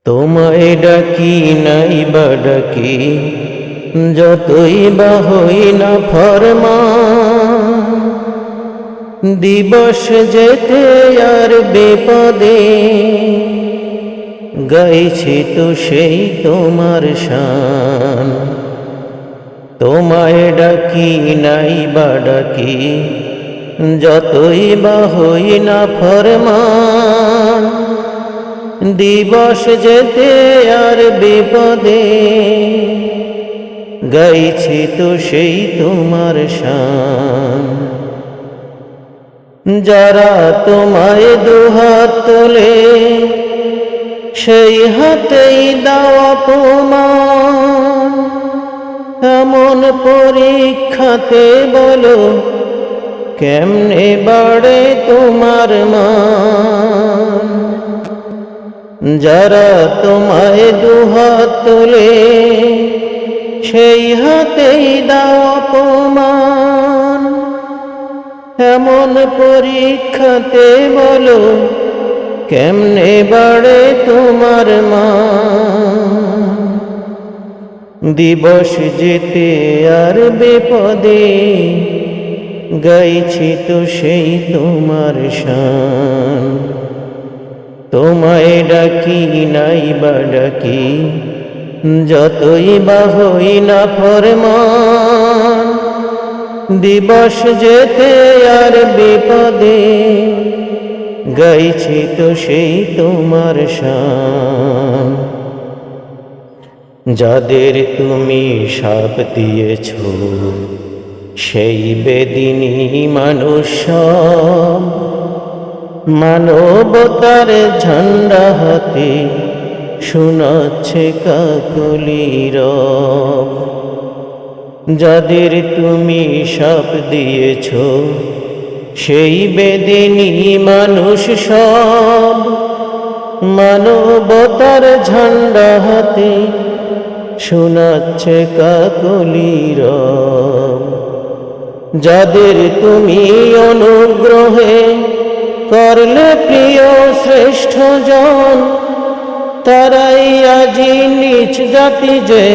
তোমায় ডাকি নাই বা ডাকি, যতই বা হই না ফরমান। দিবস যেতে আর বিপদে, গাইছি তো সেই তোমার শান। তোমায় ডাকি নাই বা ডাকি, যতই বা হই না ফরমান। দিবস যেতে আর বিপদে, গাইছি তো সেই তোমার শান। যারা তোমায় দুহাত তোলে, সেই হাতেই দাও অপমান। এমন পরীক্ষাতে বলো, কেমনে বাড়ে তোমার মান। যারা তোমায় দুহাত তোলে, সেই হাতেই দাও অপমান। এমন পরীক্ষাতে বলো, কেমনে বাড়ে তোমার মান। দিবস যেতে আর বিপদে, গাইছি তো সেই তোমার শান। তোমায় ডাকি নাই বা ডাকি, যতই বা হই না ফরমান। দিবস যেতে আর বিপদে, গাইছি তো সেই তোমার শান। যাদের তুমি শাপ দিয়েছ, সেই বেদিনী মানুষ সব। মানবতার ঝান্ডা হাতে, শোনাচ্ছে কাকলি রব। যাদের তুমি শাপ দিয়েছ, সেই বেদিনী মানুষ সব। মানবতার ঝান্ডা হাতে, শোনাচ্ছে কাকলি রব। যাদের তুমি অনুগ্রহে করলে প্রিয় শ্রেষ্ঠ জন, তারাই আজি নিচ জাতি যে,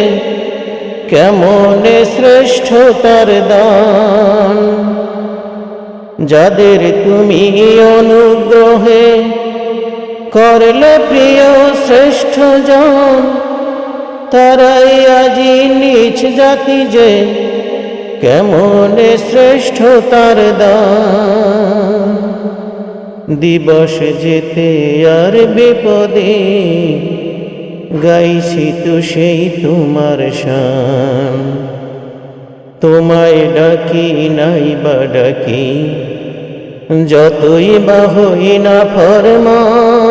কেমনে শ্রেষ্ঠ তার দান। যাদের তুমি অনুগ্রহে করলে প্রিয় শ্রেষ্ঠ জন, তারাই আজি নিচ জাতি যে, কেমনে শ্রেষ্ঠ তার দান। দিবস যেতে আর বিপদে, গাইছি তো সেই তোমার শান। তোমায় ডাকি নাই বা ডাকি, যতই বা হই না ফরমান।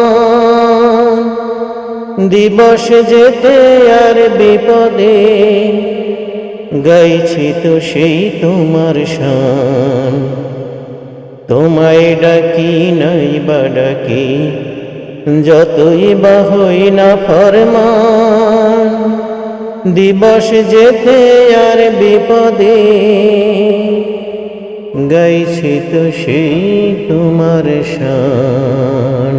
দিবস যেতে আর বিপদে, গাইছি তো সেই তোমার শান। তোমায় ডাকি নাই বা ডাকি, যতই বা হই না ফরমান। দিবস যেতে আর বিপদে, গাইছি তো সেই তোমার শান।